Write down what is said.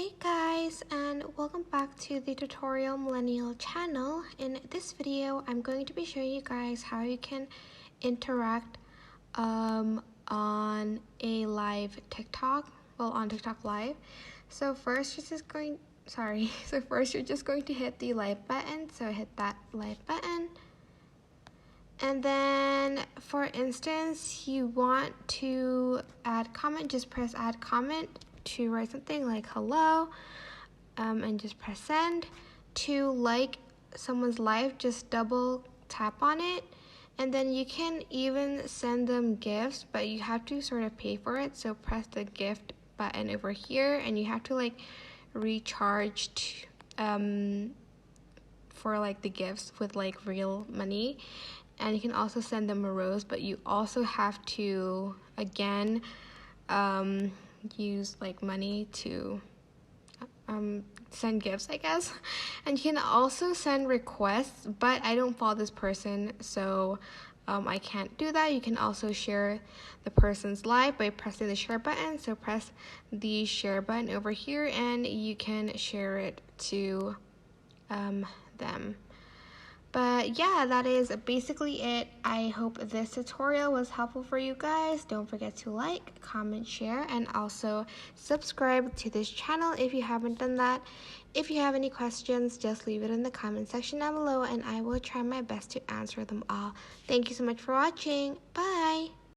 Hey guys, and welcome back to the Tutorial Millennial channel. In this video, I'm going to be showing you guys how you can interact on a live TikTok, on TikTok Live. So first you're just going to hit the live button. So hit that live button. And then, for instance, you want to add comment, just press add comment to write something like hello, and just press send. To like someone's live, just double tap on it. And then you can even send them gifts, but you have to sort of pay for it. So press the gift button over here, and you have to like recharge for like the gifts with like real money. And you can also send them a rose, but you also have to again use like money to send gifts, I guess. And you can also send requests, but I don't follow this person, so I can't do that. You can also share the person's live by pressing the share button. So press the share button over here and you can share it to them. But yeah, that is basically it. I hope this tutorial was helpful for you guys. Don't forget to like, comment, share, and also subscribe to this channel if you haven't done that. If you have any questions, just leave it in the comment section down below and I will try my best to answer them all. Thank you so much for watching. Bye!